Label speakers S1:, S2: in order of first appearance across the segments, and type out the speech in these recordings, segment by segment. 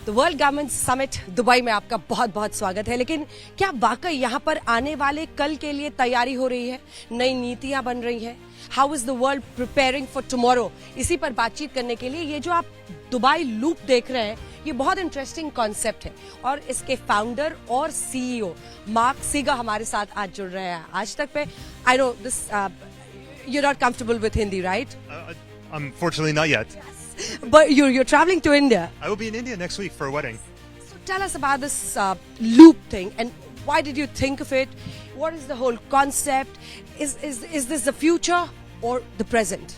S1: The world government summit Dubai में आपका बहुत बहुत स्वागत है। लेकिन क्या वाकई यहाँ पर आने वाले कल के लिए तैयारी हो रही है? नई नीतियां बन रही हैं? How is the world preparing for tomorrow? इसी पर बातचीत करने के लिए ये जो आप दुबई लूप देख रहे हैं, ये बहुत इंटरेस्टिंग कॉन्सेप्ट है और इसके फाउंडर और सीईओ मार्क सीगर हमारे साथ आज जुड़ रहे हैं आज तक पे। I know this you're not comfortable with Hindi, right?
S2: Unfortunately, not yet.
S1: But you're traveling to India.
S2: I will be in India next week for a wedding.
S1: So tell us about this loop thing and why did you think of it? What is the whole concept? Is this the future or the present?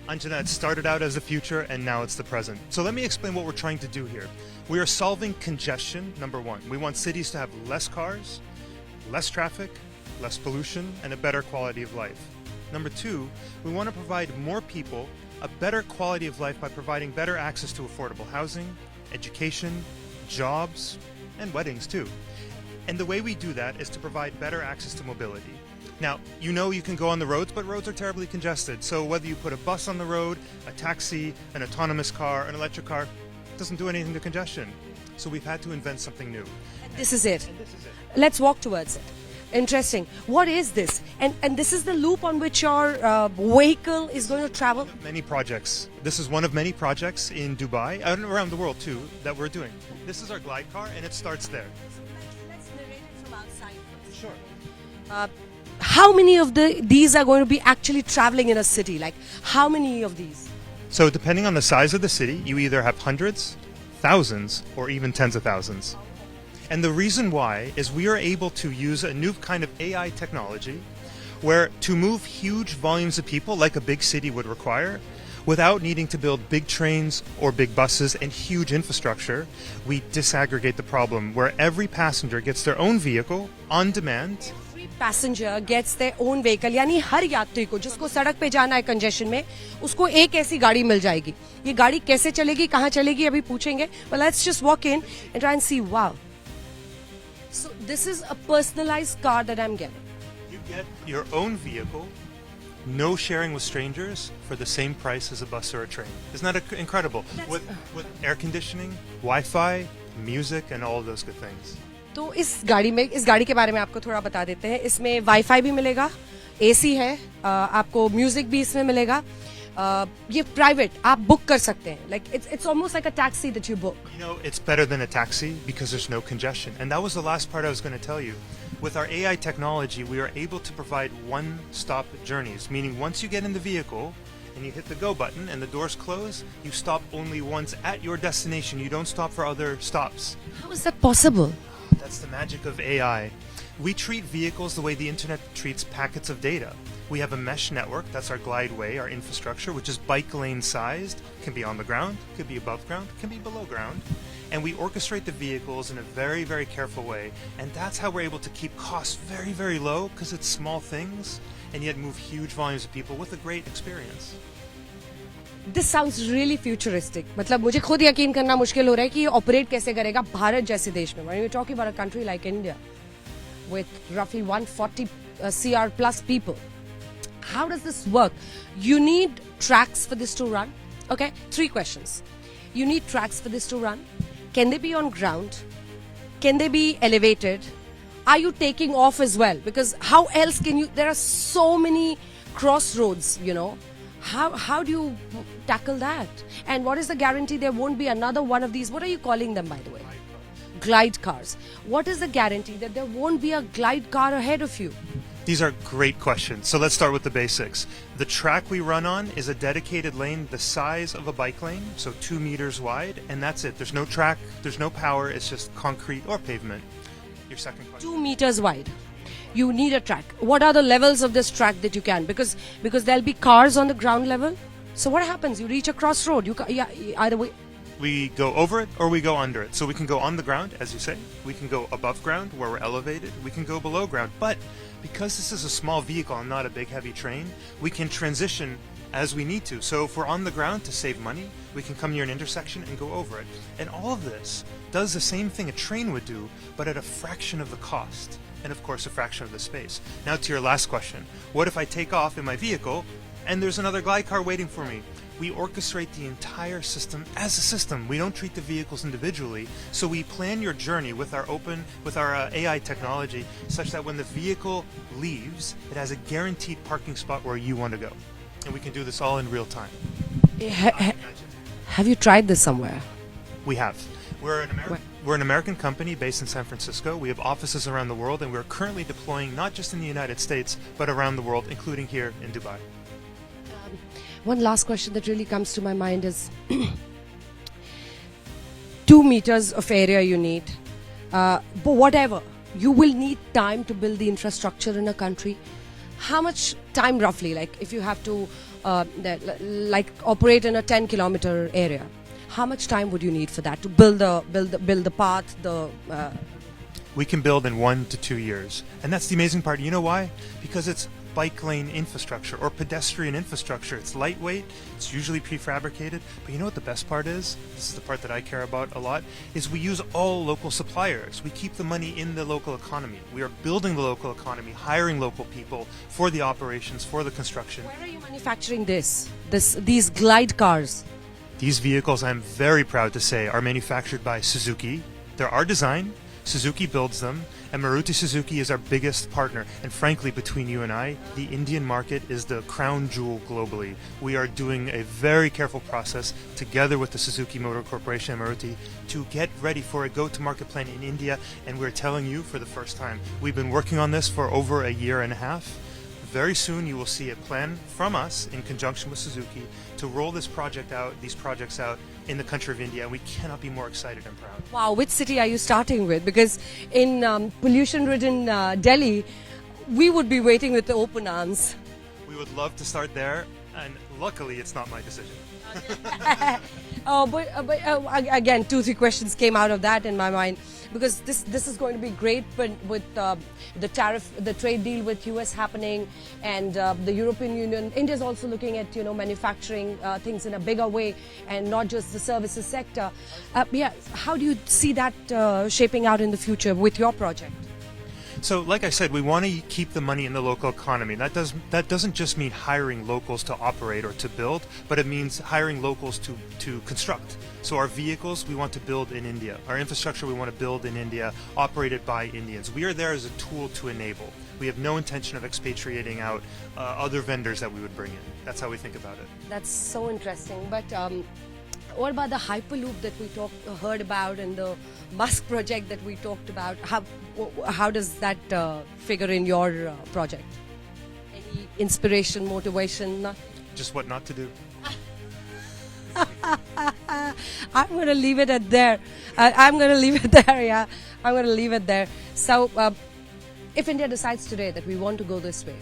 S2: Anjana, it started out as the future and now it's the present. So let me explain what we're trying to do here. We are solving congestion, number one. We want cities to have less cars, less traffic, less pollution, and a better quality of life. Number two, we want to provide more people a better quality of life by providing better access to affordable housing, education, jobs, and weddings too. And the way we do that is to provide better access to mobility. Now, you know you can go on the roads, but roads are terribly congested. So whether you put a bus on the road, a taxi, an autonomous car, an electric car, it doesn't do anything to congestion. So we've had to invent something new.
S1: And this is it. Let's walk towards it. Interesting. What is this? And this is the loop on which your vehicle is going to travel?
S2: Many projects. This is one of many projects in Dubai and around the world too that we're doing. This is our glide car and it starts there.
S1: Let's narrate it from outside first.
S2: Sure.
S1: How many of these are going to be actually traveling in a city? Like how many of these?
S2: So depending on the size of the city, you either have hundreds, thousands, or even tens of thousands. And the reason why is we are able to use a new kind of AI technology where to move huge volumes of people like a big city would require, without needing to build big trains or big buses and huge infrastructure, we disaggregate the problem where every passenger gets their own vehicle on demand.
S1: Every passenger gets their own vehicle. यानी हर यात्री को जिसको सड़क पे जाना है congestion में, उसको एक ऐसी गाड़ी मिल जाएगी। ये गाड़ी कैसे चलेगी, कहाँ चलेगी, अभी पूछेंगे। But let's just walk in and try and see. Wow. So this is a personalized car that I'm getting.
S2: You get your own vehicle, no sharing with strangers, for the same price as a bus or a train. Isn't that incredible? With air conditioning, Wi-Fi, music, and all of those good things.
S1: तो इस गाड़ी के बारे में आपको थोड़ा बता देते हैं। इसमें वाईफाई भी मिलेगा, एसी है, आपको म्यूजिक भी इसमें मिलेगा। ये प्राइवेट आप बुक कर सकते हैं। Like it's almost like a taxi that you book.
S2: You know, it's better than a taxi because there's no congestion. And that was the last part I was going to tell you. With our AI technology, we are able to provide one-stop journeys, meaning once you get in the vehicle and you hit the go button and the doors close, you stop only once at your destination. You don't stop for other stops.
S1: How is that possible?
S2: That's the magic of AI. We treat vehicles the way the internet treats packets of data. We have a mesh network, that's our Glydway, our infrastructure, which is bike lane sized, can be on the ground, could be above ground, can be below ground. And we orchestrate the vehicles in a very, very careful way. And that's how we're able to keep costs very, very low because it's small things and yet move huge volumes of people with a great experience.
S1: This sounds really futuristic. मतलब मुझे खुद यकीन करना मुश्किल हो रहा है कि ये ऑपरेट कैसे करेगा भारत जैसे देश में। When we're talking about a country like India with roughly 140 CR plus people. How does this work? You need tracks for this to run. Okay, 3 questions. You need tracks for this to run. Can they be on ground? Can they be elevated? Are you taking off as well? Because how else can you? There are so many crossroads, you know. How do you tackle that? And what is the guarantee there won't be another one of these? What are you calling them, by the way? Glide cars. What is the guarantee that there won't be a glide car ahead of you?
S2: These are great questions. So let's start with the basics. The track we run on is a dedicated lane the size of a bike lane, so 2 meters wide, and that's it. There's no track, there's no power, it's just concrete or pavement. Your second question.
S1: 2 meters wide. You need a track. What are the levels of this track that you can? Because there'll be cars on the ground level. So what happens? You reach a crossroad. Either way.
S2: We go over it or we go under it. So we can go on the ground, as you say. We can go above ground where we're elevated. We can go below ground. But because this is a small vehicle and not a big heavy train, we can transition as we need to. So if we're on the ground to save money, we can come near an intersection and go over it. And all of this does the same thing a train would do, but at a fraction of the cost. And of course, a fraction of the space. Now to your last question. What if I take off in my vehicle and there's another glide car waiting for me? we orchestrate the entire system as a system. We don't treat the vehicles individually. So we plan your journey with our AI technology such that when the vehicle leaves, it has a guaranteed parking spot where you want to go. And we can do this all in real time.
S1: Have you tried this somewhere?
S2: We have. We're an American company based in San Francisco. We have offices around the world, and we're currently deploying not just in the United States, but around the world, including here in Dubai.
S1: One last question that really comes to my mind is 2 meters of area you need, but whatever, you will need time to build the infrastructure in a country. How much time roughly, like if you have to like operate in a 10-kilometer area, how much time would you need for that to build the path,
S2: We can build in 1 to 2 years. And that's the amazing part. You know why? Because it's bike lane infrastructure or pedestrian infrastructure. It's lightweight, it's usually prefabricated, but you know what the best part is? This is the part that I care about a lot, is we use all local suppliers. We keep the money in the local economy. We are building the local economy, hiring local people for the operations, for the construction.
S1: Where are you manufacturing these glide cars?
S2: These vehicles, I'm very proud to say, are manufactured by Suzuki. They're our design. Suzuki builds them, and Maruti Suzuki is our biggest partner. And frankly, between you and I, the Indian market is the crown jewel globally. We are doing a very careful process together with the Suzuki Motor Corporation and Maruti to get ready for a go-to-market plan in India, and we're telling you for the first time. We've been working on this for over a year and a half. Very soon you will see a plan from us in conjunction with Suzuki to roll these projects out in the country of India. We cannot be more excited and proud.
S1: Wow, which city are you starting with? Because in pollution-ridden Delhi, we would be waiting with the open arms.
S2: We would love to start there, and luckily it's not my decision.
S1: But again, 2-3 questions came out of that in my mind, because this is going to be great, but with the trade deal with US happening, and the European Union, India is also looking at manufacturing things in a bigger way, and not just the services sector. How do you see that shaping out in the future with your project?
S2: So, like I said, we want to keep the money in the local economy. That doesn't just mean hiring locals to operate or to build, but it means hiring locals to construct. So our vehicles we want to build in India. Our infrastructure we want to build in India, operated by Indians. We are there as a tool to enable. We have no intention of expatriating out other vendors that we would bring in. That's how we think about it.
S1: That's so interesting. But what about the Hyperloop that we heard about, and the Musk project that we talked about? How does that figure in your project? Any inspiration, motivation? Nothing?
S2: Just what not to do.
S1: I'm going to leave it at there. I'm going to leave it there, yeah. I'm going to leave it there. So, if India decides today that we want to go this way,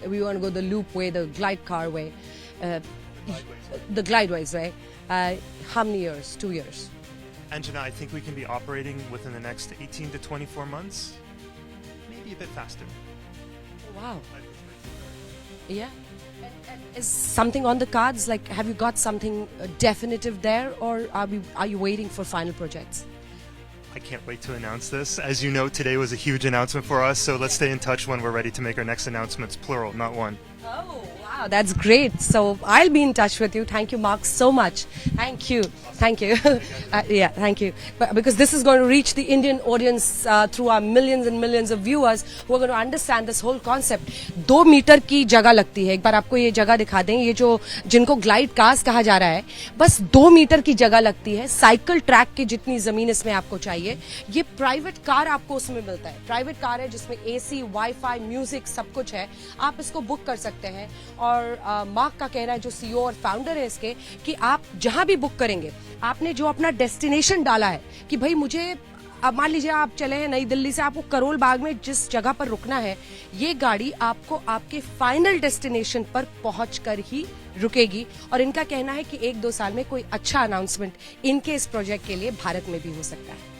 S1: we want to go the loop way, the glide car way, the Glydways way, how many years? 2 years?
S2: Anjana, I think we can be operating within the next 18 to 24 months, maybe a bit faster.
S1: Wow. Yeah. Is something on the cards? Like, have you got something definitive there, or are you waiting for final projects?
S2: I can't wait to announce this. As you know, today was a huge announcement for us, so let's stay in touch when we're ready to make our next announcements, plural, not one.
S1: Oh, wow, that's great. So I'll be in touch with you. Thank you, Mark, so much. Thank you. Thank you. Yeah, thank you. But because this is going to reach the Indian audience through our millions and millions of viewers who are going to understand this whole concept. 2 metre की जगह लगती है. एक बार आपको ये जगह दिखा दें. ये जो जिनको ग्लाइड कार्स कहा जा रहा है, बस 2 मीटर की जगह लगती है. साइकिल ट्रैक की जितनी जमीन इसमें आपको चाहिए. ये प्राइवेट कार आपको उसमें मिलता है. प्राइवेट कार है जिसमें एसी, वाईफाई, म्यूजिक सब कुछ है. आप इसको बुक कर सकते हैं. और मार्क का कहना है, जो सीईओ और फाउंडर है इसके, कि आप जहां भी बुक करेंगे, आपने जो अपना डेस्टिनेशन डाला है कि भाई मुझे, अब मान लीजिए आप चले हैं नई दिल्ली से, आपको करोल बाग में जिस जगह पर रुकना है, ये गाड़ी आपको आपके फाइनल डेस्टिनेशन पर पहुंचकर ही रुकेगी. और इनका कहना है कि 1-2 साल में कोई अच्छा अनाउंसमेंट इनके इस प्रोजेक्ट के लिए भारत में भी हो सकता है.